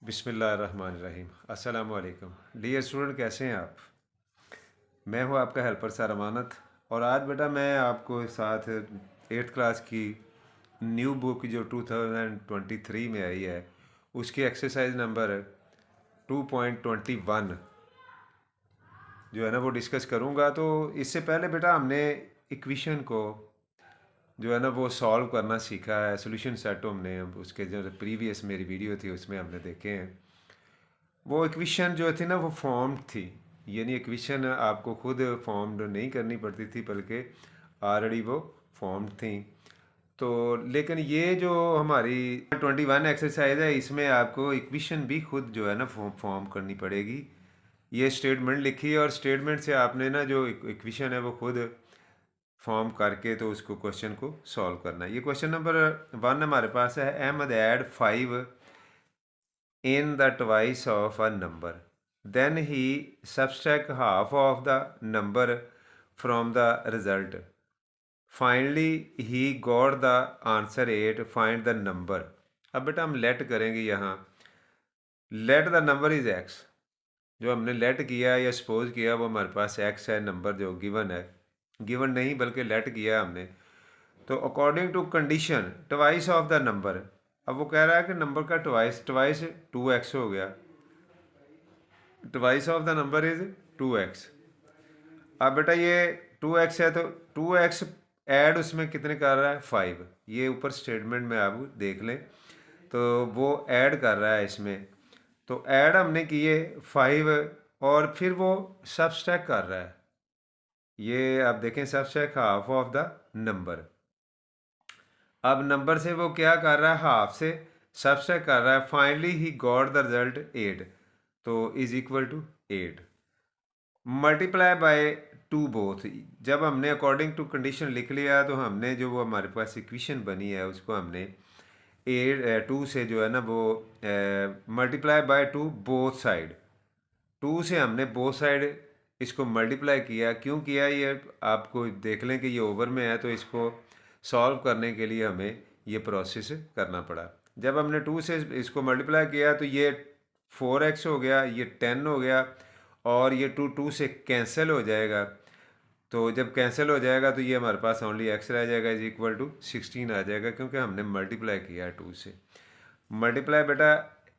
बिस्मिल्लाहिर्रहमानिर्रहीम। अस्सलाम वालेकुम। डियर स्टूडेंट, कैसे हैं आप? मैं हूं आपका हेल्पर सर अमानत। और आज बेटा मैं आपको साथ 8th क्लास की न्यू बुक जो 2023 में आई है उसकी एक्सरसाइज नंबर 2.21 जो है ना वो डिस्कस करूंगा। तो इससे पहले बेटा हमने इक्वेशन को जो है ना वो सॉल्व करना सीखा है। सोल्यूशन सेट हमने उसके जो प्रीवियस मेरी वीडियो थी उसमें हमने देखे हैं। वो इक्वेशन जो थी ना वो फॉर्म्ड थी, यानी इक्वेशन आपको खुद फॉर्म्ड नहीं करनी पड़ती थी बल्कि ऑलरेडी वो फॉर्म्ड थी। तो लेकिन ये जो हमारी 21 एक्सरसाइज है इसमें आपको इक्वेशन भी खुद जो है ना फॉर्म करनी पड़ेगी। ये स्टेटमेंट लिखी है और स्टेटमेंट से आपने ना जो इक्वेशन है वो खुद फॉर्म करके तो उसको क्वेश्चन को सॉल्व करना है। ये क्वेश्चन नंबर 1 हमारे पास है। Ahmad add 5 in the twice of a number, then he subtract half of the number from the result. Finally he got the answer 8. Find the number. अब बेटा हम लेट करेंगे यहाँ। Let the number is x. जो हमने let किया या suppose किया वो हमारे पास एक्स है, नंबर जो गिवन है। गिवन नहीं बल्कि लेट किया हमने। तो according to condition twice of the number. अब वो कह रहा है कि नंबर का ट्वाइस ट्वाइस 2x हो गया। Twice of the number is 2x। अब बेटा ये 2x है तो 2x ऐड उसमें कितने कर रहा है 5। ये ऊपर स्टेटमेंट में आप देख लें तो वो ऐड कर रहा है इसमें। तो ऐड हमने किए 5 और फिर वो सबस्ट्रैक्ट कर रहा है। ये आप देखें subtract half of the number. अब नंबर से वो क्या कर रहा है, हाफ से सबस्ट्रैक्ट कर रहा है। Finally he got the result 8 तो is equal to 8। Multiply by 2 both. जब हमने अकॉर्डिंग टू कंडीशन लिख लिया तो हमने जो वो हमारे पास इक्वेशन बनी है उसको हमने 2 से जो है ना वो मल्टीप्लाई बाय 2 बोथ साइड। 2 से हमने बोथ साइड इसको मल्टीप्लाई किया। क्यों किया ये आपको देख लें कि ये ओवर में है तो इसको सॉल्व करने के लिए हमें ये प्रोसेस करना पड़ा। जब हमने 2 से इसको मल्टीप्लाई किया तो ये 4x हो गया, ये 10 हो गया और ये 2 से कैंसिल हो जाएगा। तो जब कैंसिल हो जाएगा तो ये हमारे पास ओनली x रह जाएगा इज इक्वल टू 16 आ जाएगा क्योंकि हमने मल्टीप्लाई किया 2 से। मल्टीप्लाई बेटा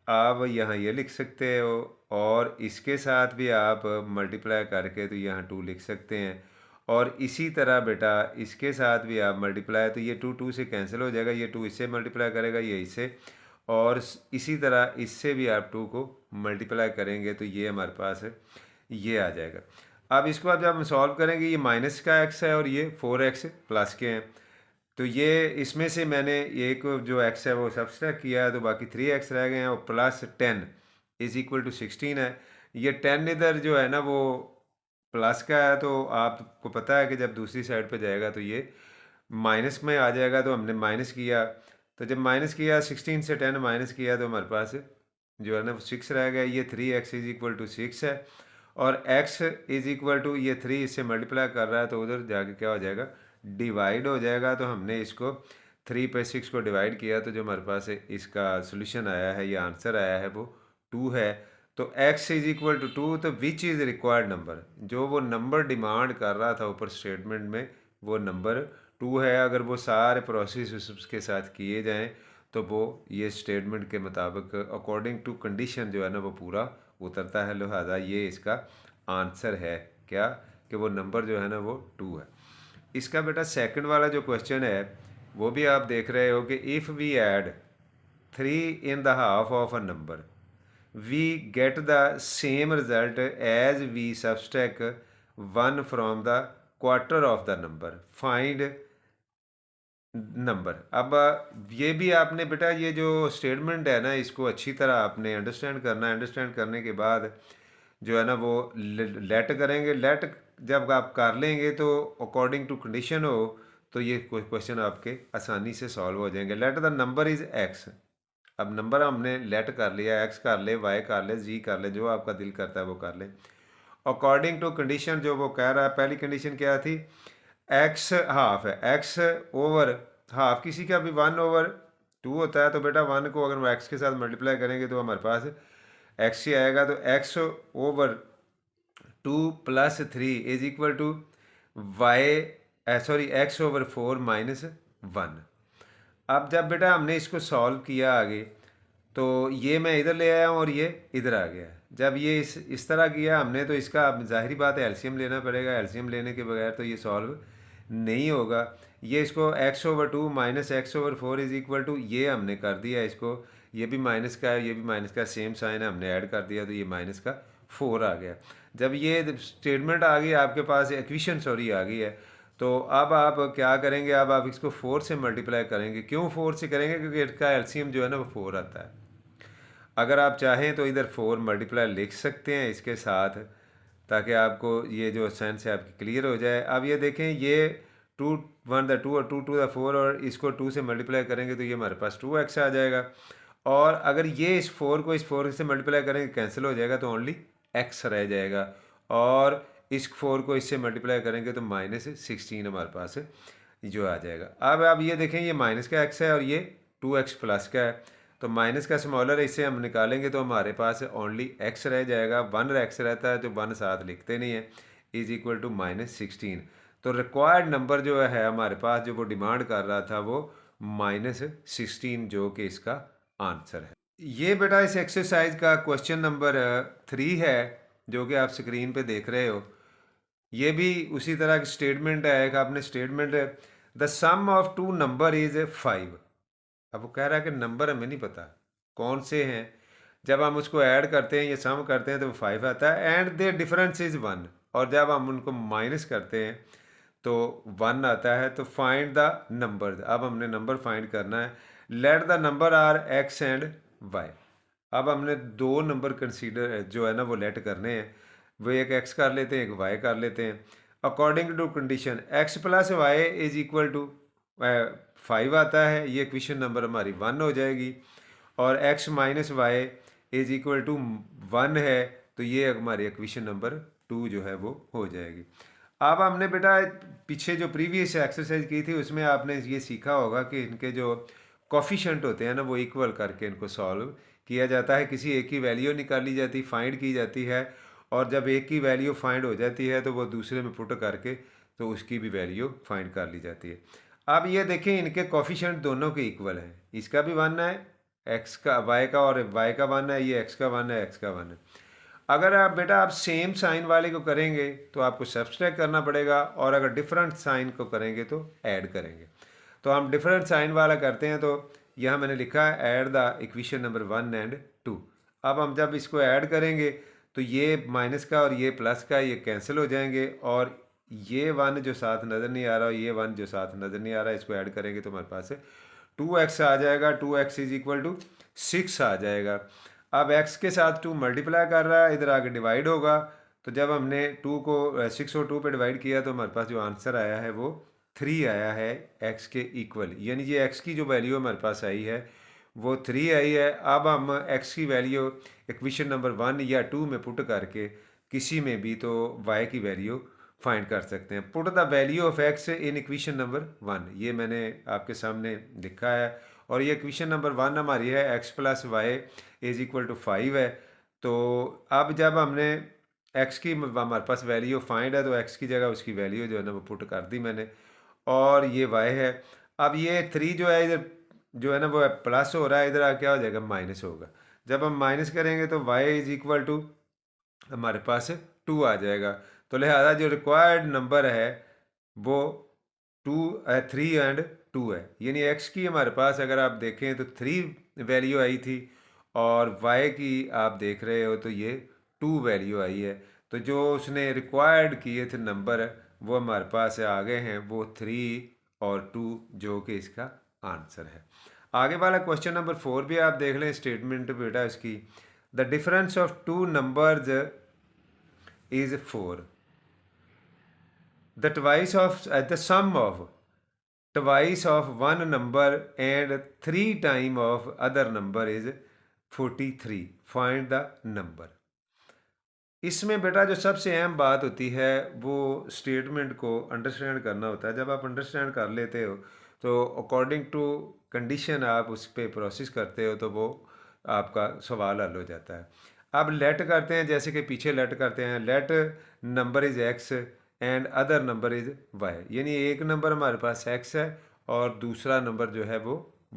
आप यहाँ ये लिख सकते हो और इसके साथ भी आप मल्टीप्लाई करके तो यहाँ 2 लिख सकते हैं। और इसी तरह बेटा इसके साथ भी आप मल्टीप्लाई तो ये 2 से कैंसिल हो जाएगा, ये 2 इससे मल्टीप्लाई करेगा ये इससे, और इसी तरह इससे भी आप 2 को मल्टीप्लाई करेंगे तो ये हमारे पास ये आ जाएगा। अब इसको अब जब हम सॉल्व करेंगे ये माइनस का x है और ये 4x प्लस के हैं। तो ये इसमें से मैंने एक जो x है वो सब्सट्रैक्ट किया है तो बाकी 3x रह गए हैं और प्लस 10 इज इक्वल टू 16 है। ये 10 इधर जो है ना वो प्लस का है तो आपको पता है कि जब दूसरी साइड पे जाएगा तो ये माइनस में आ जाएगा। तो हमने माइनस किया तो जब माइनस किया 16 से 10 माइनस किया तो हमारे पास जो है ना वो 6 रह गया। ये 3x इज इक्वल टू 6 है और x इज इक्वल टू ये 3 इससे मल्टीप्लाई कर रहा है तो उधर जाके क्या हो जाएगा, डिवाइड हो जाएगा। तो हमने इसको 3 पे 6 को डिवाइड किया तो जो हमारे पास इसका सोल्यूशन आया है, ये आंसर आया है वो 2 है। तो x इज इक्वल टू 2। तो विच इज़ रिक्वायर्ड नंबर, जो वो नंबर डिमांड कर रहा था ऊपर स्टेटमेंट में वो नंबर 2 है। अगर वो सारे प्रोसेस उसके साथ किए जाएँ तो वो ये स्टेटमेंट के मुताबिक अकॉर्डिंग टू कंडीशन जो है ना वो पूरा उतरता है। लिहाजा ये इसका आंसर है क्या कि वो नंबर जो है ना वो 2 है। इसका बेटा सेकंड वाला जो क्वेश्चन है वो भी आप देख रहे हो कि if we add 3 in the half of a number we get the same result as we subtract 1 from the quarter of the number. Find number. अब ये भी आपने बेटा ये जो स्टेटमेंट है ना इसको अच्छी तरह आपने अंडरस्टैंड करना है। अंडरस्टैंड करने के बाद जो है ना वो लेट करेंगे। लेट जब आप कर लेंगे तो अकॉर्डिंग टू कंडीशन हो तो ये क्वेश्चन आपके आसानी से सॉल्व हो जाएंगे। Late the number is x. अब नंबर हमने लेट कर लिया, एक्स कर ले, वाई कर ले, जी कर ले, जो आपका दिल करता है वो कर ले। अकॉर्डिंग टू कंडीशन जो वो कह रहा है, पहली कंडीशन क्या थी, एक्स हाफ है, एक्स ओवर हाफ किसी का भी 1/2 2 होता है, तो बेटा 1 को अगर हम x के साथ मल्टीप्लाई करेंगे तो हमारे पास x ही आएगा। तो x over 2 + 3 is equal to x over 4 minus 1। अब जब बेटा हमने इसको सॉल्व किया आगे, तो ये मैं इधर ले आया हूँ और ये इधर आ गया। जब ये इस तरह किया हमने, तो इसका अब जाहिर बात है एलसीएम लेना पड़ेगा। एलसीएम लेने के बगैर तो ये सॉल्व नहीं होगा। ये इसको x over 2 minus x over 4 is equal to, ये हमने कर दिया इसको, ये भी माइनस का है, ये भी माइनस का, सेम साइन है, हमने ऐड कर दिया, तो ये माइनस का 4 आ गया। जब ये स्टेटमेंट आ गई आपके पास, इक्वेशन सॉरी आ गई है, तो अब आप क्या करेंगे, अब आप इसको 4 से मल्टीप्लाई करेंगे। क्यों 4 से करेंगे? क्योंकि इसका एलसीएम जो है ना वो 4 आता है। अगर आप चाहें तो इधर 4 मल्टीप्लाई लिख सकते हैं इसके साथ, ताकि आपको ये जो सेंस है आपकी क्लियर हो जाए। अब ये देखें, ये 2 1 2 और 2 2 4, और इसको 2 से मल्टीप्लाई करेंगे तो ये हमारे पास 2x आ जाएगा। और अगर ये इस 4 को इस 4 से मल्टीप्लाई करेंगे, कैंसिल हो जाएगा, तो ओनली x रह जाएगा। और इस 4 को इससे मल्टीप्लाई करेंगे तो -16 हमारे पास जो आ जाएगा। अब आप ये देखें, ये माइनस का x है और ये 2x प्लस का है, तो माइनस का स्मॉलर इससे हम निकालेंगे तो हमारे पास ओनली x रह जाएगा। 1 x रहता है तो 1 साथ लिखते नहीं है, इज इक्वल टू -16। तो रिक्वायर्ड नंबर जो है हमारे पास, जो वो डिमांड कर रहा था, वो -16 जो कि इसका आंसर है। ये बेटा इस एक्सरसाइज का क्वेश्चन नंबर 3 है, जो कि आप स्क्रीन पे देख रहे हो। ये भी उसी तरह की स्टेटमेंट है। एक आपने statement, the sum of 2 number is 5। अब वो कह रहा है कि नंबर हमें नहीं पता कौन से हैं। जब हम उसको ऐड करते हैं या सम करते हैं तो 5 आता है, एंड देयर डिफरेंस इज 1। और जब हम उनको माइनस करते हैं तो 1 आता है। तो फाइंड द नंबर, अब हमने नंबर फाइंड करना है। Let the number are x and y। अब हमने 2 नंबर कंसीडर जो है ना वो लेट करने हैं। वो एक x कर लेते हैं, एक y कर लेते हैं। According to condition x plus y is equal to 5 आता है, ये इक्वेशन नंबर हमारी 1 हो जाएगी। और x minus y is equal to 1 है, तो ये हमारी इक्वेशन नंबर 2 जो है वो हो जाएगी। अब हमने बेटा पीछे जो प्रीवियस एक्सरसाइज की थी उसमें आपने ये सीखा होगा कि इनके जो कॉफिशेंट होते हैं ना वो इक्वल करके इनको सॉल्व किया जाता है। किसी एक की वैल्यू निकाली जाती, फाइंड की जाती है, और जब एक की वैल्यू फाइंड हो जाती है तो वो दूसरे में पुट करके तो उसकी भी वैल्यू फाइंड कर ली जाती है। अब ये देखें, इनके कॉफिशेंट दोनों के इक्वल हैं। इसका भी 1 है, एक्स का वाई का, और वाई का 1 है, ये एक्स का 1 है, एक्स का 1 है। अगर आप बेटा आप सेम साइन वाले को करेंगे तो आपको सब्सट्रैक्ट करना पड़ेगा, और अगर डिफरेंट साइन को करेंगे तो ऐड करेंगे। तो हम डिफरेंट साइन वाला करते हैं, तो यहाँ मैंने लिखा है add the equation number 1 and 2। अब हम जब इसको ऐड करेंगे तो ये माइनस का और ये प्लस का ये कैंसिल हो जाएंगे, और ये 1 जो साथ नज़र नहीं आ रहा, ये 1 जो साथ नज़र नहीं आ रहा, इसको ऐड करेंगे तो हमारे पास 2x आ जाएगा। 2x इज इक्वल टू 6 आ जाएगा। अब x के साथ 2 मल्टीप्लाई कर रहा है, इधर आगे डिवाइड होगा। तो जब हमने 2 को 6 और 2 पे डिवाइड किया तो हमारे पास जो आंसर आया है वो 3 आया है x के इक्वल। यानी ये x की जो वैल्यू हमारे पास आई है वो 3 आई है। अब हम x की वैल्यू इक्वेशन नंबर 1 या 2 में पुट करके किसी में भी तो y की वैल्यू फाइंड कर सकते हैं। Put the value of x in equation number 1, ये मैंने आपके सामने लिखा है। और ये इक्वेशन नंबर 1 हमारी है x plus y is equal to 5 है। तो अब जब हमने x की हमारे पास वैल्यू फाइंड है, तो x की जगह उसकी वैल्यू जो है ना वो पुट कर दी मैंने, और ये y है। अब ये 3 जो है इधर जो है ना वो प्लस हो रहा है, इधर क्या हो जाएगा, माइनस होगा। जब हम माइनस करेंगे तो y इज इक्वल टू हमारे पास 2 आ जाएगा। तो लिहाजा जो रिक्वायर्ड नंबर है वो 3 एंड 2 है। यानी x की हमारे पास अगर आप देखें तो 3 वैल्यू आई थी, और y की आप देख रहे हो तो ये 2 वैल्यू आई है। तो जो उसने रिक्वायर्ड किए थे नंबर वो हमारे पास आ गए हैं, वो 3 और 2 जो कि इसका आंसर है। आगे वाला क्वेश्चन नंबर 4 भी आप देख लें, स्टेटमेंट बेटा इसकी, the difference of 2 numbers is 4. The twice of the sum of twice of one number and 3 time of other number is 43. Find the number. इसमें बेटा जो सबसे अहम बात होती है वो स्टेटमेंट को अंडरस्टैंड करना होता है। जब आप अंडरस्टैंड कर लेते हो तो अकॉर्डिंग टू कंडीशन आप उस पर प्रोसेस करते हो तो वो आपका सवाल हल हो जाता है। अब लेट करते हैं, जैसे कि पीछे लेट करते हैं, let number is x and other number is why, यानी एक नंबर हमारे पास एक्स है और दूसरा नंबर जो है वो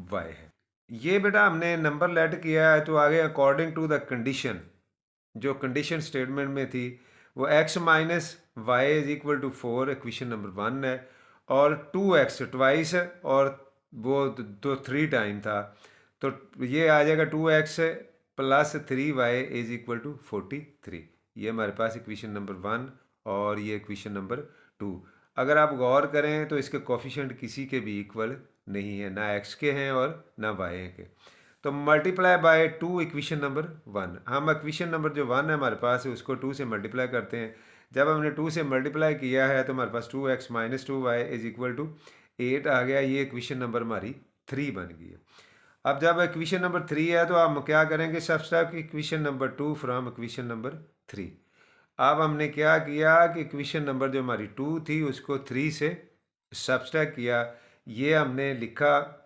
वाई है। ये बेटा हमने नंबर लेट किया है, तो आगे अकॉर्डिंग टू द कंडीशन, जो कंडीशन स्टेटमेंट में थी वो x minus y is equal to 4, equation number 1 है, और 2x ट्वाइस और वो तो 3 टाइम था, तो ये आ जाएगा 2x plus 3y is equal to 43। ये हमारे पास इक्वेशन नंबर 1 और ये इक्वेशन नंबर 2। अगर आप गौर करें तो इसके कोफिशिएंट किसी के भी इक्वल नहीं है, ना x के हैं और ना y के। तो मल्टीप्लाई बाय 2 इक्वेशन नंबर 1, हम इक्वेशन नंबर जो 1 है हमारे पास है उसको 2 से मल्टीप्लाई करते हैं। जब हमने 2 से मल्टीप्लाई किया है तो हमारे पास 2x minus 2y is equal to 8 आ गया। ये इक्वेशन नंबर हमारी 3 बन गई है। अब जब इक्वेशन नंबर 3 है तो हम क्या करेंगे, subtract equation number 2 from equation number 3। अब हमने क्या किया कि इक्वेशन नंबर जो हमारी 2 थी उसको 3 से सब्सट्रैक्ट किया। ये हमने लिखा,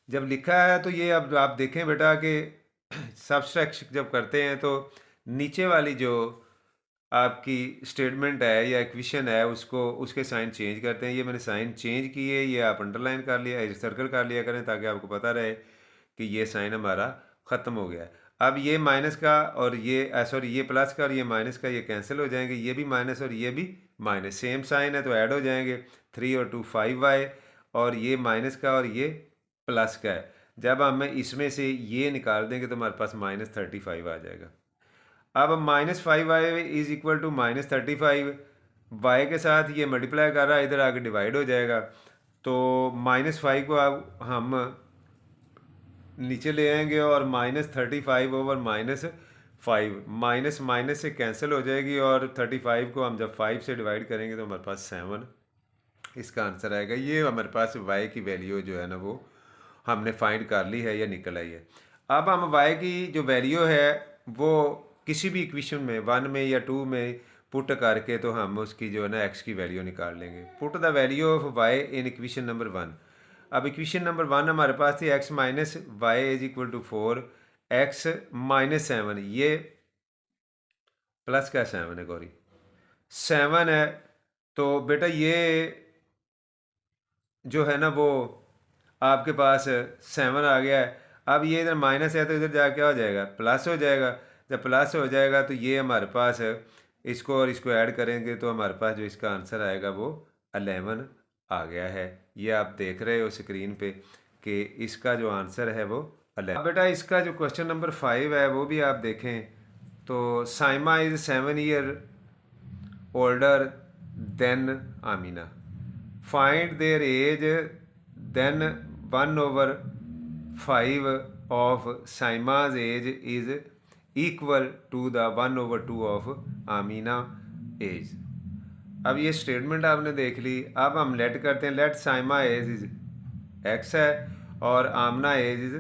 जब लिखा है तो ये अब आप देखें बेटा कि सब्सट्रैक्ट जब करते हैं तो नीचे वाली जो आपकी स्टेटमेंट है या इक्वेशन है उसको उसके साइन चेंज करते हैं। ये मैंने साइन चेंज किए, ये आप अंडरलाइन कर लिया, सर्कल कर लिया करें ताकि आपको पता रहे कि ये साइन हमारा ख़त्म हो गया है। अब ये माइनस का और ये सॉरी ये प्लस का और ये माइनस का ये कैंसिल हो जाएंगे, ये भी माइनस और ये भी माइनस, सेम साइन है तो ऐड हो जाएंगे। 3 और 2 5y, और ये माइनस का और ये प्लस का है। जब हम इसमें से ये निकाल देंगे तो हमारे पास -35 आ जाएगा। अब -5y is equal to -35, y के साथ ये मल्टीप्लाई कर रहा है, इधर आगे डिवाइड हो जाएगा। तो -5 को अब हम नीचे ले आएंगे और -35 ओवर -5, माइनस माइनस से कैंसिल हो जाएगी, और 35 को हम जब 5 से डिवाइड करेंगे तो हमारे पास 7 इसका आंसर आएगा। ये हमारे पास y की वैल्यू जो है ना वो हमने फाइंड कर ली है या निकल आई है। अब हम y की जो वैल्यू है वो किसी भी इक्वेशन में 1 में या 2 में पुट करके तो हम उसकी जो है ना x की वैल्यू निकाल लेंगे। Put the value of y in equation number 1। अब इक्वेशन नंबर 1 हमारे पास थी x minus y is equal to 4, x minus 7, ये प्लस का 7 है गौरी, 7 है। तो बेटा ये जो है ना वो आपके पास 7 आ गया है। अब ये इधर माइनस है तो इधर जा क्या हो जाएगा, प्लस हो जाएगा। जब प्लस हो जाएगा तो ये हमारे पास इसको और इसको ऐड करेंगे तो हमारे पास जो इसका आंसर आएगा वो 11 आ गया है। ये आप देख रहे हो स्क्रीन पे कि इसका जो आंसर है वो 11। अब बेटा इसका जो क्वेश्चन नंबर 5 है वो भी आप देखें तो Saima is 7 year older than Amina, find their age, then 1/5 of Saima's age is equal to the 1/2 of Amina age। अब ये स्टेटमेंट आपने देख ली। अब हम लेट करते हैं, let Saima age is x है और आमना एज इज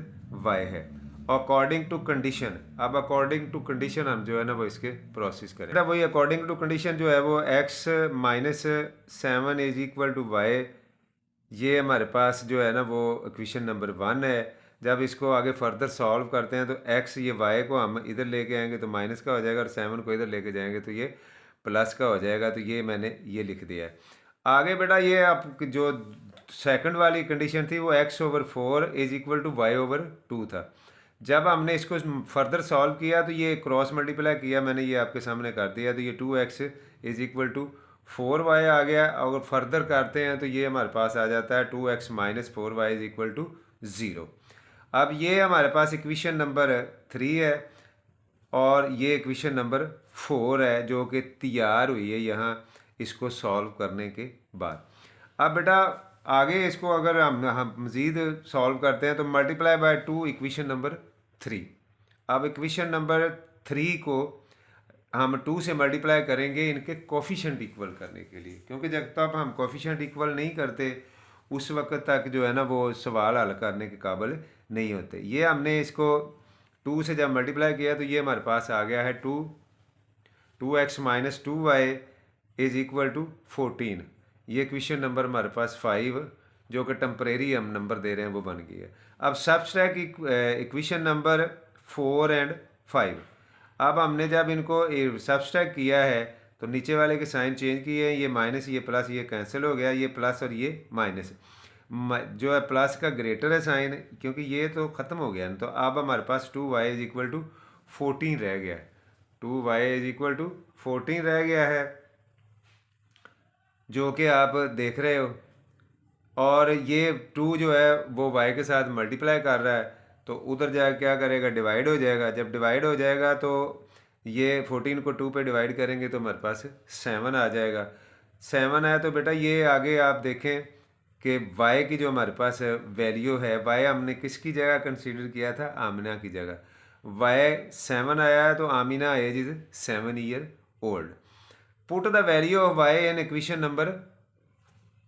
y है अकॉर्डिंग टू कंडीशन। अब अकॉर्डिंग टू कंडीशन हम जो है ना वो इसके प्रोसेस करें। वही अकॉर्डिंग टू कंडीशन जो है वो x minus 7 is equal to y, ये हमारे पास जो है ना वो इक्वेशन नंबर 1 है। जब इसको आगे फर्दर सॉल्व करते हैं तो x ये y को हम इधर लेके आएंगे तो माइनस का हो जाएगा, और 7 को इधर लेके जाएंगे तो ये प्लस का हो जाएगा। तो ये मैंने ये लिख दिया है। आगे बेटा ये आप जो सेकंड वाली कंडीशन थी वो x/4 is equal to y/2 था। जब हमने इसको फर्दर सॉल्व किया तो ये क्रॉस मल्टीप्लाई किया मैंने, ये आपके सामने कर दिया, तो ये 2x is equal to 4y आ गया। अगर फर्दर करते हैं तो ये हमारे पास आ जाता है 2x minus 4y is equal to 0। अब ये हमारे पास इक्वेशन नंबर 3 है और ये इक्वेशन नंबर 4 है जो कि तैयार हुई है यहाँ इसको सॉल्व करने के बाद। अब बेटा आगे इसको अगर हम मज़ीद सॉल्व करते हैं तो मल्टीप्लाई बाय 2 इक्वेशन नंबर 3। अब इक्वेशन नंबर 3 को हम 2 से मल्टीप्लाई करेंगे इनके कोफिशिएंट इक्वल करने के लिए, क्योंकि जब तक हम कोफिशिएंट इक्वल नहीं करते उस वक्त तक जो है ना वो सवाल हल करने के काबिल नहीं होते। ये हमने इसको 2 से जब मल्टीप्लाई किया तो ये हमारे पास आ गया है 2x minus 2y is equal to 14। ये क्वेश्चन नंबर हमारे पास 5 जो कि टेम्परेरी हम नंबर दे रहे हैं वो बन गई है। अब सब्सट्रैक्ट इक्वेशन नंबर 4 एंड 5। अब हमने जब इनको सब्सट्रैक्ट किया है तो नीचे वाले के साइन चेंज किए हैं, ये माइनस ये प्लस ये कैंसिल हो गया, ये प्लस और ये माइनस। जो है प्लस का ग्रेटर है साइन, क्योंकि ये तो ख़त्म हो गया, तो अब हमारे पास 2y इज इक्वल टू 14 रह गया है। 2y इज इक्वल टू 14 रह गया है, जो कि आप देख रहे हो। और ये 2 जो है वो y के साथ मल्टीप्लाई कर रहा है, तो उधर जाकर क्या करेगा, डिवाइड हो जाएगा। जब डिवाइड हो जाएगा तो ये 14 को 2 पे डिवाइड करेंगे तो हमारे पास 7 आ जाएगा। 7 आया तो बेटा ये आगे आप देखें कि y की जो हमारे पास वैल्यू है, y हमने किसकी जगह कंसीडर किया था, आमिना की जगह। y 7 आया है तो Amina age is 7 year old. Put the value of y in equation number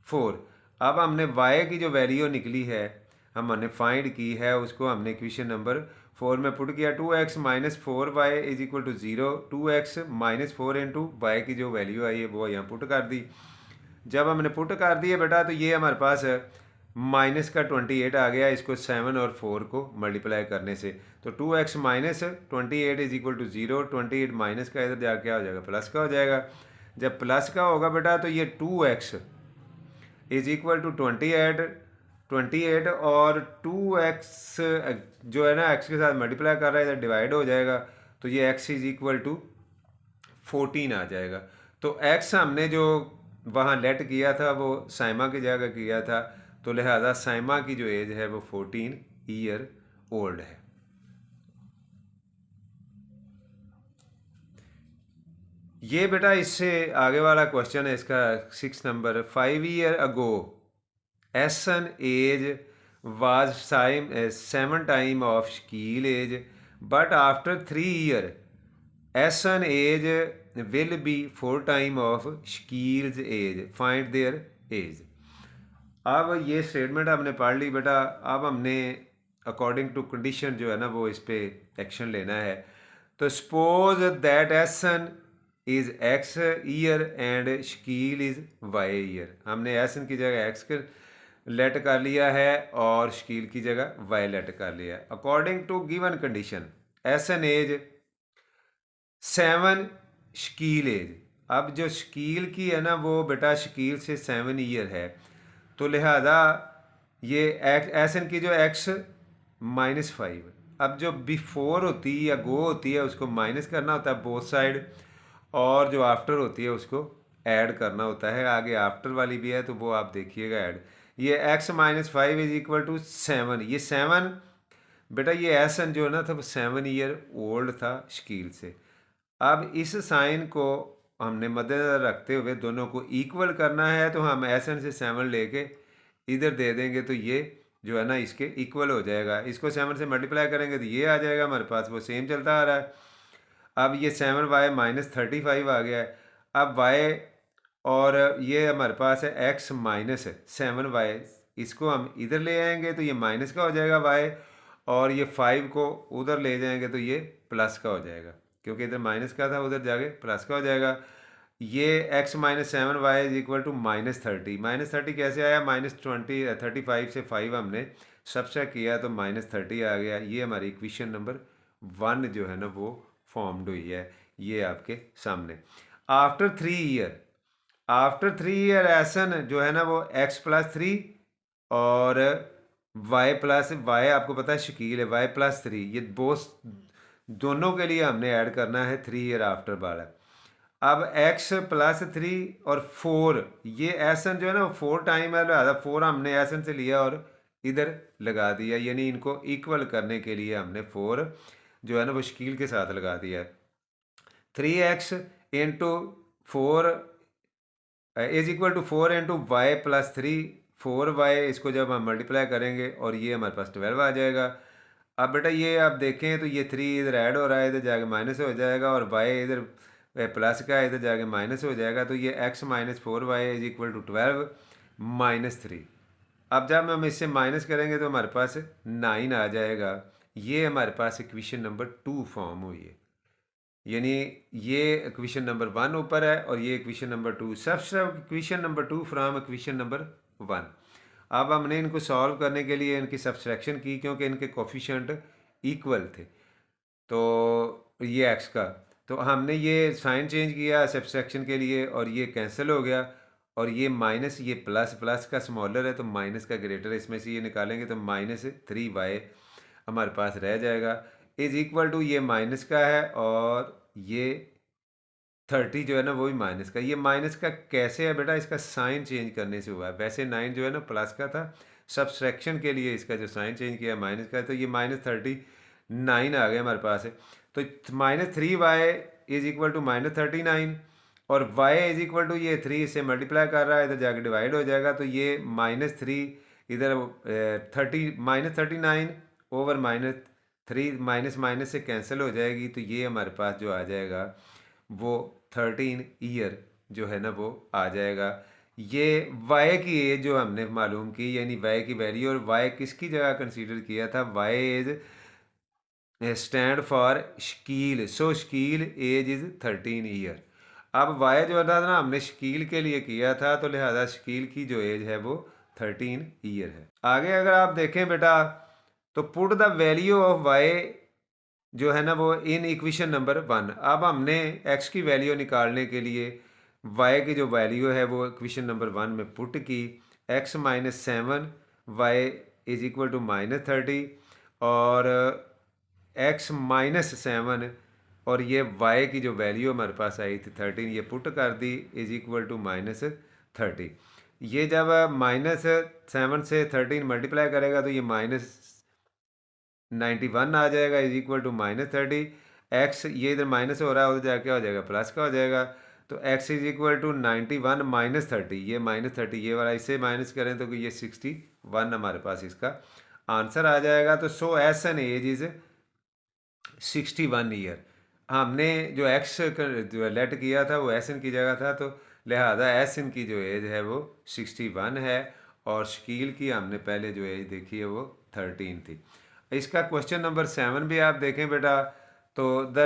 4। अब हमने y की जो वैल्यू निकली है हमने फाइंड की है, उसको हमने इक्वेशन नंबर 4 में पुट किया। 2x minus 4y is equal to 0। 2x minus 4 into y की जो वैल्यू आई है वो यहाँ पुट कर दी। जब हमने पुट कर दिए बेटा तो ये हमारे पास माइनस का 28 आ गया, इसको 7 और 4 को मल्टीप्लाई करने से। तो 2x minus 28 is equal to 0। 28 minus का इधर जाके क्या हो जाएगा, प्लस का हो जाएगा। जब प्लस का होगा बेटा तो ये 2x इज इक्वल टू 28 और 2x जो है ना x के साथ मल्टीप्लाई कर रहा है, इधर डिवाइड हो जाएगा, तो ये x इज इक्वल टू 14 आ जाएगा। तो x हमने जो वहाँ लेट किया था वो साइमा की जगह किया था, तो लिहाजा साइमा की जो एज है वो 14 ईयर ओल्ड है। ये बेटा इससे आगे वाला क्वेश्चन है इसका 6 number. 5 year ago Ahsan age was 7 time of Shakeel age, but after 3 year Ahsan age will be 4 time of Shakeel's age, find their age. अब ये स्टेटमेंट हमने पढ़ ली बेटा। अब हमने अकॉर्डिंग टू कंडीशन जो है ना वो इस पे एक्शन लेना है। तो suppose that Ahsan is x year and Shakeel is y year. हमने एसन की जगह एक्स लेट कर लिया है और शकील की जगह वाई लेट कर लिया है। According to given condition Ahsan age 7 Shakeel age. अब जो शकील की है ना वो बेटा शकील से 7 ईयर है, तो लिहाजा ये एसन की जो एक्स -5। अब जो बिफोर होती है या गो होती है उसको माइनस करना होता है बोथ साइड, और जो आफ्टर होती है उसको ऐड करना होता है। आगे आफ्टर वाली भी है तो वो आप देखिएगा ऐड। ये x -5 इज इक्वल टू 7। ये 7 बेटा ये एसन जो है ना था वो 7 ईयर ओल्ड था शकील से। अब इस साइन को हमने मद्देनजर रखते हुए दोनों को इक्वल करना है, तो हम एसन से 7 लेके इधर दे देंगे तो ये जो है ना इसके इक्वल हो जाएगा। इसको 7 से मल्टीप्लाई करेंगे तो ये आ जाएगा हमारे पास, वो सेम चलता आ रहा है। अब ये 7y -35 आ गया है। अब y और ये हमारे पास है x माइनस 7y, इसको हम इधर ले आएंगे तो ये माइनस का हो जाएगा y, और ये 5 को उधर ले जाएंगे तो ये प्लस का हो जाएगा, क्योंकि इधर माइनस का था उधर जाके प्लस का हो जाएगा। ये x -7y is equal to -30। -30 कैसे आया, -35 से 5 हमने सबसे किया तो -30 आ गया। ये हमारी इक्वेशन नंबर 1 जो है ना वो फॉर्म्ड हुई है, ये आपके सामने। आफ्टर 3 ईयर एसन जो है ना वो x +3 और y आपको पता है शकील है y+3, ये दोनों के लिए हमने ऐड करना है 3 ईयर आफ्टर वाला। अब x +3 और 4, ये एसन जो है ना 4 टाइम है, लिहाजा 4 हमने एसन से लिया और इधर लगा दिया, यानी इनको इक्वल करने के लिए हमने 4 जो है ना वो शकील के साथ लगा दिया है। 3x into 4 is equal to 4 into y +3, 4y, इसको जब हम मल्टीप्लाई करेंगे और ये हमारे पास 12 आ जाएगा। अब बेटा ये आप देखें तो ये 3 इधर ऐड हो रहा है, इधर जाके माइनस हो जाएगा, और y इधर प्लस का इधर जाके माइनस हो जाएगा, तो ये x -4y is equal to 12 -3। अब जब हम इससे माइनस करेंगे तो हमारे पास 9 आ जाएगा। ये हमारे पास इक्वेशन नंबर 2 फॉर्म हुई है, यानी ये इक्वेशन नंबर 1 ऊपर है और ये इक्वेशन नंबर 2। सबसे equation number 2 from equation number 1। अब हमने इनको सॉल्व करने के लिए इनकी सब्सट्रैक्शन की क्योंकि इनके कोफिशिएंट इक्वल थे। तो ये एक्स का, तो हमने ये साइन चेंज किया सब्सट्रैक्शन के लिए और ये कैंसिल हो गया, और ये माइनस, ये प्लस, प्लस का स्मॉलर है तो माइनस का ग्रेटर है, इसमें से ये निकालेंगे तो -3y हमारे पास रह जाएगा, इज इक्वल टू ये माइनस का है और ये 30 जो है ना वो भी माइनस का। ये माइनस का कैसे है बेटा, इसका साइन चेंज करने से हुआ है। वैसे 9 जो है ना प्लस का था, सब्सट्रैक्शन के लिए इसका जो साइन चेंज किया माइनस का है, तो ये -39 आ गया हमारे पास है। तो -3y इज इक्वल टू -39 और y इज इक्वल टू ये 3 से मल्टीप्लाई कर रहा है, इधर जाके डिवाइड हो जाएगा, तो ये -3 इधर 39 ओवर -3 माइनस माइनस से कैंसिल हो जाएगी, तो ये हमारे पास जो आ जाएगा वो 13 ईयर जो है ना वो आ जाएगा। ये y की एज जो हमने मालूम की, यानी y की वैल्यू, और y किसकी जगह कंसीडर किया था, y is stand for Shakeel, so Shakeel age is 13 year. अब y जो था ना हमने शकील के लिए किया था, तो लिहाजा शकील की जो एज है वो 13 ईयर है। आगे अगर आप देखें बेटा, तो put the value of y जो है ना वो इन इक्वेशन नंबर 1। अब हमने x की वैल्यू निकालने के लिए y की जो वैल्यू है वो इक्वेशन नंबर 1 में पुट की, x -7 y is equal to -30 और x -7 और ये y की जो वैल्यू हमारे पास आई थी 13, ये पुट कर दी इज इक्वल टू -30। ये जब -7 से 13 मल्टीप्लाई करेगा तो ये -91 आ जाएगा इज इक्वल टू -30। एक्स ये इधर माइनस हो रहा है, उधर जाके हो जाएगा प्लस का हो जाएगा, तो x इज इक्वल टू 91 -30, ये -30 ये वाला इससे माइनस करें तो ये 61 हमारे पास इसका आंसर आ जाएगा। तो so S N age is 61 year. हमने जो एक्स जो लेट किया था वो एस एन की जगह था, तो लिहाजा एस एन की जो एज है वो 61 है, और शकील की हमने पहले जो एज देखी है वो 13 थी। इसका क्वेश्चन नंबर 7 भी आप देखें बेटा, तो the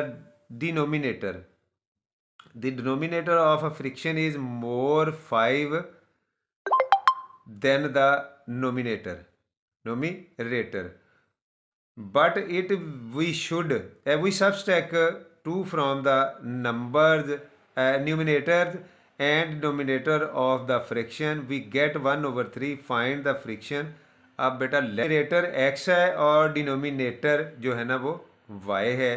denominator of a fraction is more 5 than the numerator, but it we subtract 2 from the numbers numerator and denominator of the fraction, we get 1/3, find the friction। अब बेटा न्यूमरेटर x है और denominator जो है ना वो y है,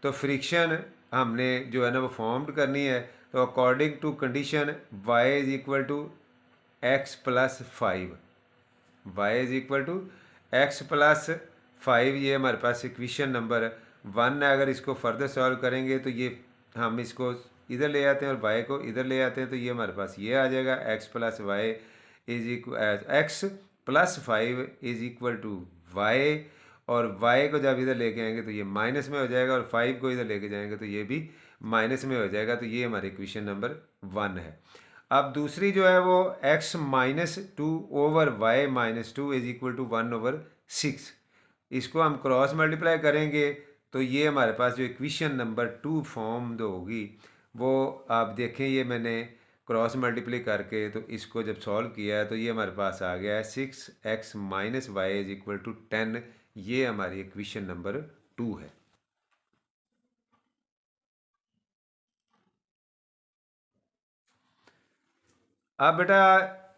तो फ्रिक्शन हमने जो है ना वो फॉर्म्ड करनी है, तो according to condition y is equal to x plus 5, y is equal to x plus 5, ये हमारे पास इक्वेशन नंबर 1 है। अगर इसको फर्दर सॉल्व करेंगे तो ये हम इसको इधर ले आते हैं और y को इधर ले आते हैं, तो ये हमारे पास ये आ जाएगा x plus 5 is equal to y, और y को जब इधर लेके आएंगे तो ये माइनस में हो जाएगा, और 5 को इधर लेके जाएंगे तो ये भी माइनस में हो जाएगा, तो ये हमारी इक्वेशन नंबर 1 है। अब दूसरी जो है वो x -2 over y -2 is equal to 1/6, इसको हम क्रॉस मल्टीप्लाई करेंगे तो ये हमारे पास जो इक्वेशन नंबर 2 फॉर्म जो होगी वो आप देखें, ये मैंने क्रॉस मल्टीप्लाई करके तो इसको जब सॉल्व किया है तो ये हमारे पास आ गया है 6x - y is equal to 10, ये हमारी इक्वेशन नंबर 2 है। अब बेटा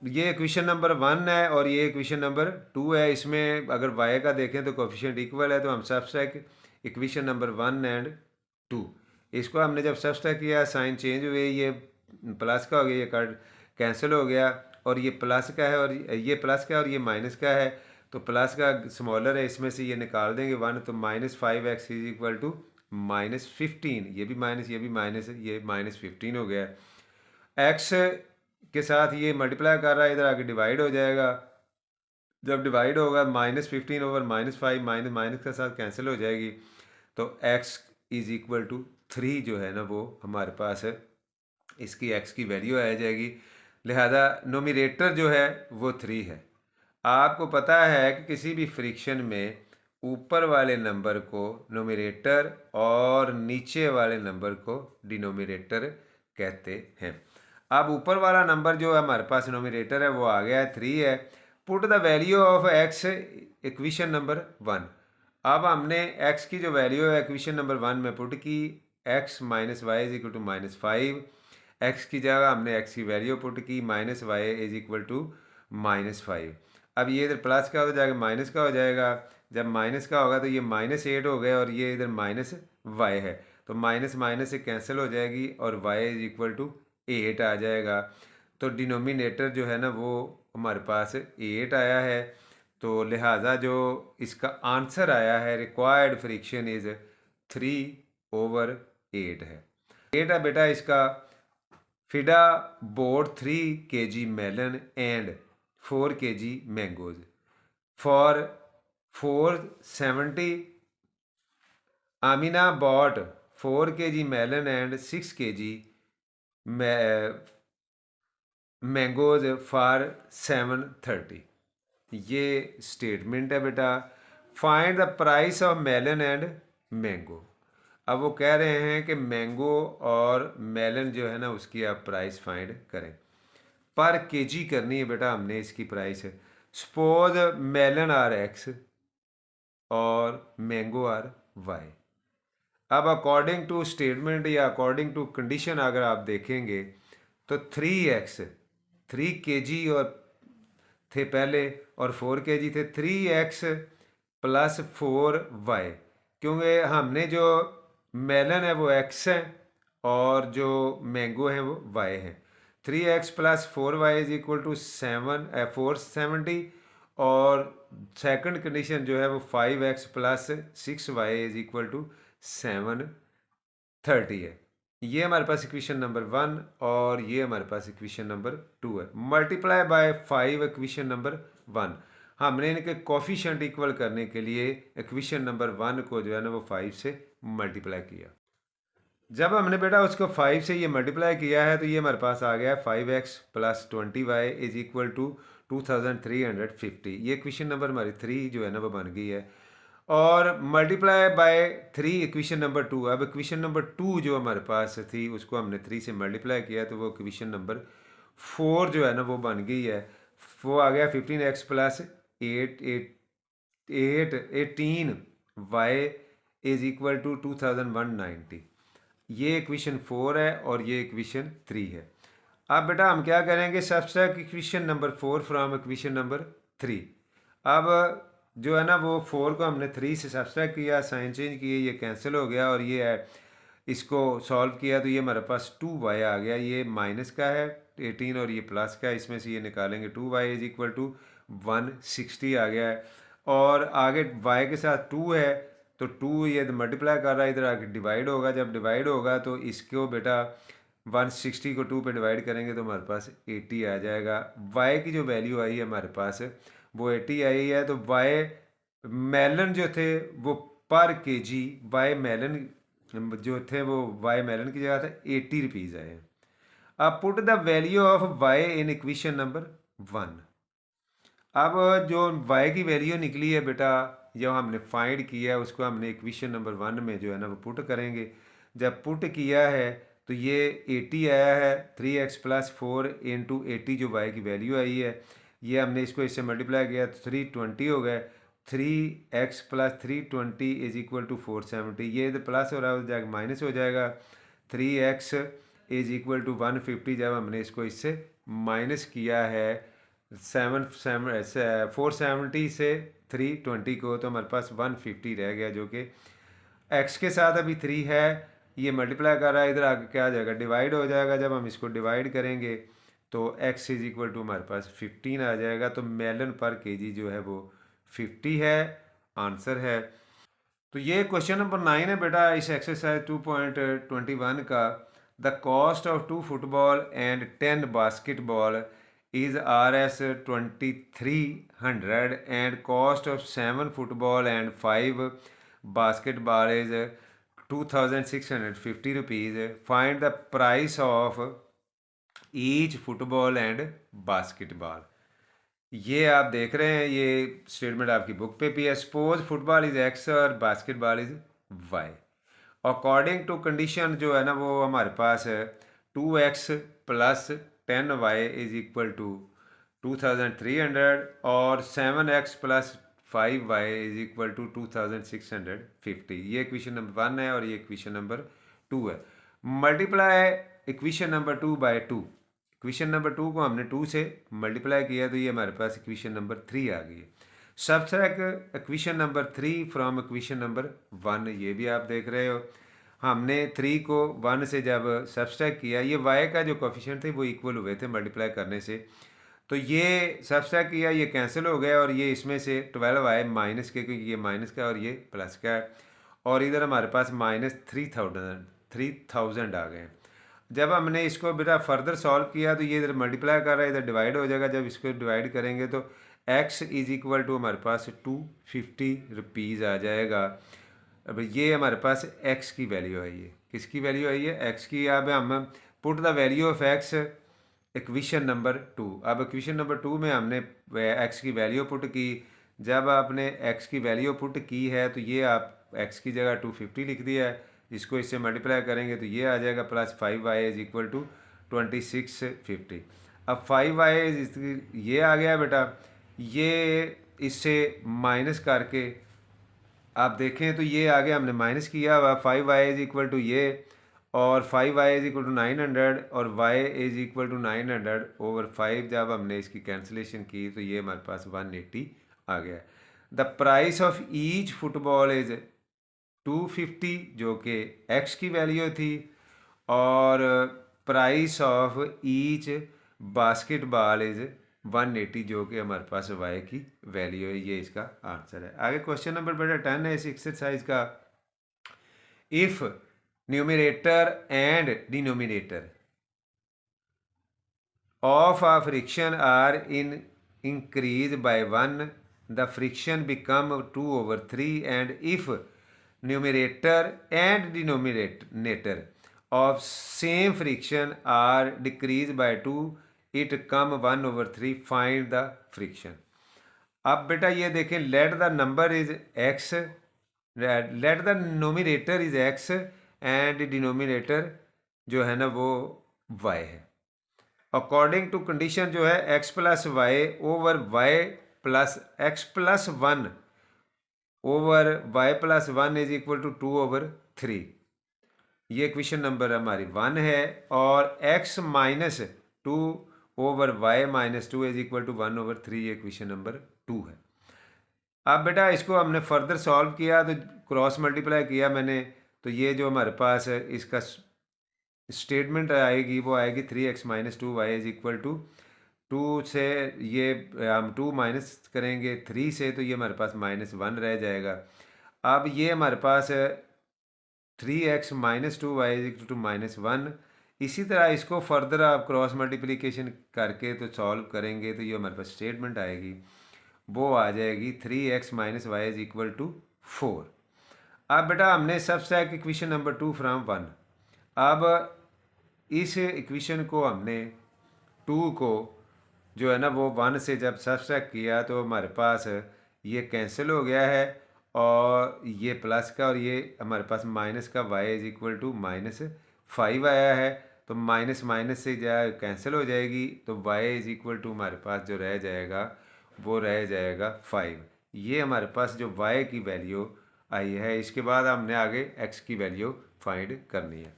ये इक्वेशन नंबर 1 है और ये इक्वेशन नंबर 2 है, इसमें अगर y का देखें तो कोफिशिएंट इक्वल है, तो हम सब्सट्रैक्ट इक्वेशन नंबर 1 एंड 2, इसको हमने जब सब्सट्रैक्ट किया साइन चेंज हुए, ये प्लस का हो गया, ये कट कैंसिल हो गया, और ये प्लस का है और ये प्लस का है और ये माइनस का है, तो प्लस का स्मॉलर है, इसमें से ये निकाल देंगे 1, तो -5x इज इक्वल टू -15, ये भी माइनस ये भी माइनस है, ये -15 हो गया। x के साथ ये मल्टीप्लाई कर रहा है, इधर आके डिवाइड हो जाएगा, जब डिवाइड होगा -15 ओवर -5 माइनस माइनस के साथ कैंसिल हो जाएगी, तो x इज इक्वल टू 3 जो है ना वो हमारे पास है, इसकी x की वैल्यू आ जाएगी, लिहाजा नोमिनेटर जो है वो 3 है। आपको पता है कि किसी भी फ्रिक्शन में ऊपर वाले नंबर को नोमिनेटर और नीचे वाले नंबर को डिनोमिनेटर कहते हैं। अब ऊपर वाला नंबर जो हमारे पास नोमिनेटर है वो आ गया है 3 है, put the value of x equation number 1। अब हमने एक्स की जो वैल्यू है इक्वेशन नंबर 1 में पुट की, x minus y is equal to -5। X की जगह हमने एक्स की वैल्यू पुट की minus y is equal to -5। अब ये इधर प्लस का हो जाएगा, माइनस का हो जाएगा। जब माइनस का होगा तो ये -8 हो गया और ये इधर माइनस वाई है, तो माइनस माइनस से कैंसिल हो जाएगी और वाई इज इक्वल टू 8 आ जाएगा। तो डिनोमिनेटर जो है ना वो हमारे पास 8 आया है, तो लिहाजा जो इसका आंसर आया है रिक्वायर्ड फ्रिक्शन इज 3/8 है। 8 है बेटा इसका। फिडा bought 3 kg melon and 4 kg mangoes for 470. Amina bought 4 kg melon and 6 kg mangoes for 730. ये स्टेटमेंट है बेटा। Find the price of melon and mango. अब वो कह रहे हैं कि मैंगो और मेलन जो है ना उसकी आप प्राइस फाइंड करें। पर केजी करनी है बेटा हमने इसकी price. Suppose melon are x और मैंगो आर वाई। अब अकॉर्डिंग टू स्टेटमेंट या अकॉर्डिंग टू कंडीशन अगर आप देखेंगे तो 3x 3 kg और थे पहले और 4 kg थे, 3x प्लस 4y, क्योंकि हमने जो मेलन है वो x है और जो मैंगो है वो y है। 3x plus 4y is equal to 470 और सेकंड कंडीशन जो है वो 5x plus 6y is equal to 730 है। ये हमारे पास इक्वेशन नंबर 1 और ये हमारे पास इक्वेशन नंबर 2 है। Multiply by 5 equation number 1। हमने इनके कोफिशिएंट इक्वल करने के लिए इक्वेशन नंबर 1 को जो है ना वो 5 से मल्टीप्लाई किया। जब हमने बेटा उसको 5 से ये मल्टीप्लाई किया है तो ये हमारे पास आ गया 5x plus 20y is equal to 2350। ये इक्वेशन नंबर हमारी 3 जो है ना वो बन गई है। और मल्टीप्लाई बाय 3 इक्वेशन नंबर 2। अब इक्वेशन नंबर 2 जो हमारे पास थी उसको हमने 3 से मल्टीप्लाई किया तो वो इक्वेशन नंबर 4 जो है ना वो बन गई है। वो आ गया 15x plus 18y is equal to 2190। ये इक्वेशन 4 है और ये इक्वेशन 3 है। अब बेटा हम क्या करेंगे, subtract equation number 4 from equation number 3। अब जो है ना वो 4 को हमने 3 से सब्सट्रैक्ट किया, साइन चेंज किए, ये कैंसिल हो गया और ये है इसको सॉल्व किया तो ये हमारे पास 2y आ गया। ये माइनस का है 18 और ये प्लस का है, इसमें से ये निकालेंगे 2y इज इक्वल टू 160 आ गया है। और आगे y के साथ 2 है तो 2 ये मल्टीप्लाई कर रहा है, इधर आगे डिवाइड होगा। जब डिवाइड होगा तो इसको बेटा 160 को 2 पे डिवाइड करेंगे तो हमारे पास 80 आ जाएगा। y की जो वैल्यू आई है हमारे पास वो 80 आई है। तो y मेलन जो थे वो पर केजी y मेलन जो थे वो y मेलन की जगह था 80 रुपीज़ आए। अब put the value of y in equation number 1। अब जो y की वैल्यू निकली है बेटा जो हमने फाइंड किया है उसको हमने इक्वेशन नंबर 1 में जो है ना वो पुट करेंगे। जब पुट किया है तो ये 80 आया है। 3x प्लस 4 इंटू 80 जो y की वैल्यू आई है ये हमने इसको इससे मल्टीप्लाई किया तो 320 हो गए। 3x plus 320 is equal to 470। ये इधर प्लस हो रहा है उधर जाकर माइनस हो जाएगा। 3x is equal to 150। जब हमने इसको इससे माइनस किया है 470 से 320 को तो हमारे पास 150 रह गया, जो कि x के साथ अभी 3 है, ये मल्टीप्लाई कर रहा है, इधर आगे क्या आ जाएगा डिवाइड हो जाएगा। जब हम इसको डिवाइड करेंगे तो x इज इक्वल टू हमारे पास 15 आ जाएगा। तो मेलन पर केजी जो है वो 50 है, आंसर है। तो ये क्वेश्चन नंबर 9 है बेटा इस एक्सरसाइज 2.21 का। The cost of 2 football and 10 basketball is Rs 2300 and cost of 7 football and 5 basketball is 2650 rupees. Find the price of each football and basketball. ये आप देख रहे हैं ये स्टेटमेंट आपकी बुक पे भी है। सपोज फुटबॉल इज x और basketball is y। According to condition जो है ना वो हमारे पास है 2x plus 10y is equal to 2300 और 7x plus 5y is equal to 2650। ये इक्वेशन नंबर 1 है और ये इक्वेशन नंबर 2 है। Multiply equation number 2 by 2। Equation number 2 को हमने 2 से मल्टीप्लाई किया तो ये हमारे पास इक्वेशन नंबर 3 आ गई है। Subtract equation number 3 from equation number 1, ये भी आप देख रहे हो। हमने 3 को 1 से जब सब्ट्रैक्ट किया, ये y का जो कोफिशिएंट थे वो इक्वल हुए थे मल्टीप्लाई करने से, तो ये सब्ट्रैक्ट किया, ये कैंसिल हो गया और ये इसमें से 12 आए माइनस के, क्योंकि ये माइनस का और ये प्लस का है, और इधर हमारे पास माइनस 3000 आ गए। जब हमने इसको बेटा फर्दर सॉल्व किया तो ये इधर मल्टीप्लाई कर रहा है, इधर डिवाइड हो जाएगा। जब इसको डिवाइड करेंगे तो x इज इक्वल टू हमारे पास 250 रुपीज़ आ जाएगा। अब ये हमारे पास x की वैल्यू आई है। किसकी वैल्यू आई है? x की। अब हम put the value of x equation number 2। अब इक्वेशन नंबर 2 में हमने x की वैल्यू पुट की। जब आपने x की वैल्यू पुट की है तो ये आप x की जगह 250 लिख दिया है, इसको इससे मल्टीप्लाई करेंगे तो ये आ जाएगा plus 5y is equal to 2650। अब 5y ये आ गया बेटा, ये इससे माइनस करके आप देखें तो ये आगे हमने माइनस किया हुआ 5y इज इक्वल टू ये, और 5y इज इक्वल टू 900 और y is equal to 900 over 5। जब हमने इसकी कैंसिलेशन की तो ये हमारे पास 180 आ गया। The price of each football is 250 जो कि x की वैल्यू थी, और price of each basketball is 180 जो कि हमारे पास y की वैल्यू है। ये इसका आंसर है। आगे क्वेश्चन नंबर बेटा 10 है इस एक्सरसाइज का। If numerator and denominator of a friction are increased by 1, the friction become 2/3, and if numerator and denominator of same friction are decreased by 2, it come 1/3, find the friction। अब बेटा ये देखें, late the number is x, let the nominator is x and denominator जो है ना वो y है। According to condition जो है x plus y over y plus x plus 1 over y plus 1 is equal to 2/3। ये इक्वेशन नंबर हमारी 1 है, और x minus 2 over y minus 2 is equal to 1/3, ये इक्वेशन नंबर 2 है। अब बेटा इसको हमने फर्दर सॉल्व किया तो क्रॉस मल्टीप्लाई किया मैंने, तो ये जो हमारे पास है इसका स्टेटमेंट आएगी वो आएगी 3x minus 2y is equal to 2 से ये हम 2 माइनस करेंगे 3 से, तो ये हमारे पास -1 रह जाएगा। अब ये हमारे पास 3x minus 2y is equal to -1। इसी तरह इसको फर्दर आप क्रॉस मल्टीप्लिकेशन करके तो सॉल्व करेंगे तो ये हमारे पास स्टेटमेंट आएगी, वो आ जाएगी 3x minus y is equal to 4। अब बेटा हमने सब्ट्रैक्ट इक्वेशन नंबर 2 फ्रॉम 1। अब इस इक्वेशन को हमने 2 को जो है ना वो 1 से जब सब्ट्रैक्ट किया तो हमारे पास ये कैंसिल हो गया है, और ये प्लस का और ये हमारे पास माइनस का y इज इक्वल टू -5 आया है, तो माइनस माइनस से जाए कैंसिल हो जाएगी, तो y इज इक्वल टू हमारे पास जो रह जाएगा वो रह जाएगा 5। ये हमारे पास जो y की वैल्यू आई है। इसके बाद हमने आगे x की वैल्यू फाइंड करनी है।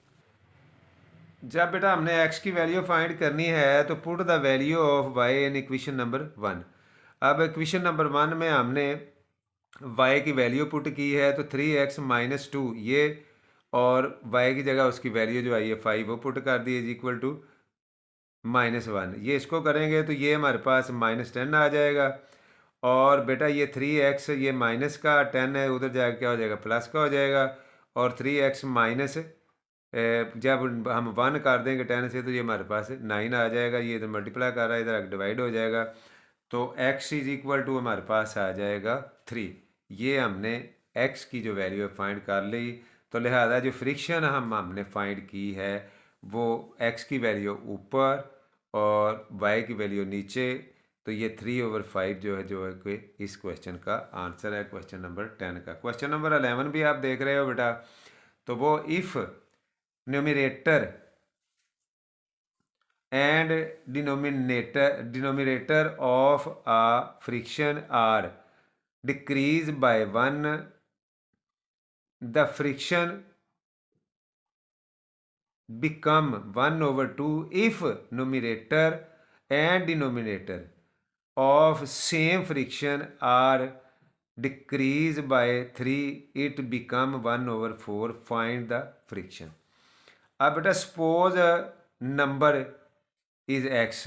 जब बेटा हमने x की वैल्यू फाइंड करनी है तो put the value of y in equation number 1। अब इक्वेशन नंबर 1 में हमने y की वैल्यू पुट की है, तो 3x माइनस 2 ये, और y की जगह उसकी वैल्यू जो आई है 5 वो पुट कर दी इज इक्वल टू -1। ये इसको करेंगे तो ये हमारे पास -10 आ जाएगा, और बेटा ये 3x ये माइनस का 10 है, उधर जाकर क्या हो जाएगा प्लस का हो जाएगा, और 3x माइनस जब हम 1 कर देंगे 10 से तो ये हमारे पास 9 आ जाएगा। ये इधर मल्टीप्लाई कर रहा है, इधर डिवाइड हो जाएगा, तो x इज इक्वल टू हमारे पास आ जाएगा 3। ये हमने x की जो वैल्यू है फाइंड कर ली, तो लिहाजा जो फ्रिक्शन हमने फाइंड की है वो x की वैल्यू ऊपर और y की वैल्यू नीचे, तो ये 3/5 जो है कि इस क्वेश्चन का आंसर है, क्वेश्चन नंबर 10 का। क्वेश्चन नंबर 11 भी आप देख रहे हो बेटा, तो वो if numerator and denominator of a friction are decreased by 1, the friction become 1/2 if numerator and denominator of same friction are decreased by 3, it become 1/4. Find the friction. अब बेटा suppose number is x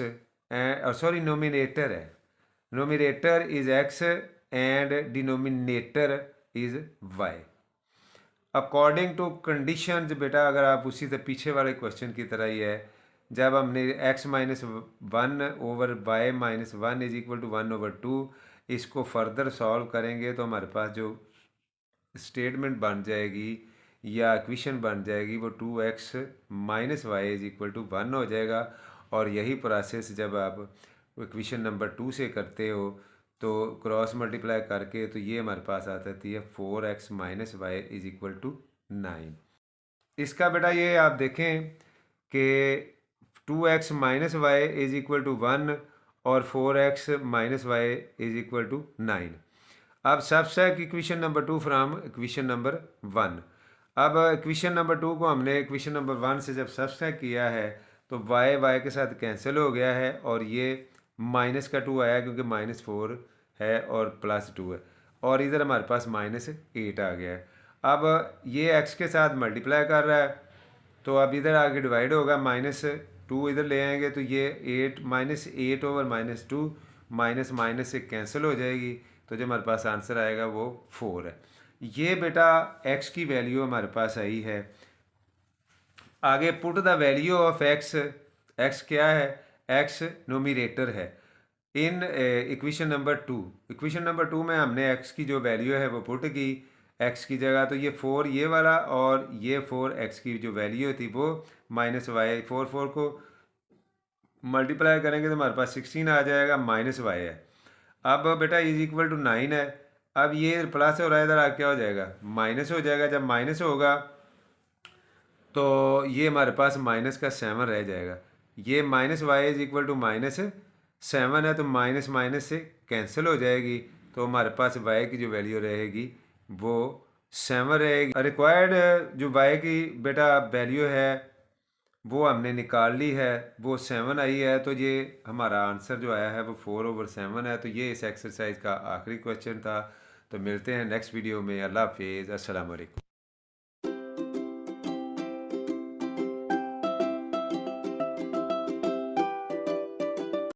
sorry numerator है, numerator is x and denominator is y. According to conditions बेटा अगर आप उसी से पीछे वाले क्वेश्चन की तरह ही है, जब हमने x minus 1/y-1 is equal to 1/2 इसको फर्दर सॉल्व करेंगे तो हमारे पास जो स्टेटमेंट बन जाएगी या इक्वेशन बन जाएगी वो 2x minus y is equal to 1 हो जाएगा। और यही प्रोसेस जब आप इक्वेशन नंबर 2 से करते हो तो क्रॉस मल्टीप्लाई करके तो ये हमारे पास आ जाती है 4x minus y is equal to 9। इसका बेटा ये आप देखें कि 2x minus y is equal to 1 और 4x minus y is equal to 9। अब सबसेट equation number 2 from equation number 1। अब इक्वेशन नंबर 2 को हमने इक्वेशन नंबर 1 से जब सबसेट किया है तो y के साथ कैंसिल हो गया है और ये माइनस का 2 आया क्योंकि -4 है और +2 है और इधर हमारे पास -8 आ गया है। अब ये x के साथ मल्टीप्लाई कर रहा है तो अब इधर आगे डिवाइड होगा, -2 इधर ले आएंगे तो ये 8 -8/-2 माइनस माइनस से कैंसिल हो जाएगी तो जो हमारे पास आंसर आएगा वो 4 है। ये बेटा x की वैल्यू हमारे पास आई है। आगे put the value of x क्या है, x नोमिनेटर है इन इक्वेशन नंबर 2। इक्वेशन नंबर 2 में हमने x की जो वैल्यू है वो पुट की x की जगह, तो ये 4 ये वाला और ये 4 x की जो वैल्यू थी वो -y, 4 को मल्टीप्लाई करेंगे तो हमारे पास 16 आ जाएगा, -y है। अब बेटा इज इक्वल टू 9 है। अब ये प्लस हो रहा है इधर क्या हो जाएगा, माइनस हो जाएगा। जब माइनस होगा तो ये हमारे पास -7 रह जाएगा। ये -y इज इक्वल टू -7 है तो माइनस माइनस से कैंसिल हो जाएगी तो हमारे पास y की जो वैल्यू रहेगी वो 7 रहेगी। रिक्वायर्ड जो y की बेटा वैल्यू है वो हमने निकाल ली है, वो 7 आई है। तो ये हमारा आंसर जो आया है वो 4/7 है। तो ये इस एक्सरसाइज का आखिरी क्वेश्चन था। तो मिलते हैं नेक्स्ट वीडियो में। अल्लाह हाफिज़, अस्सलाम वालेकुम।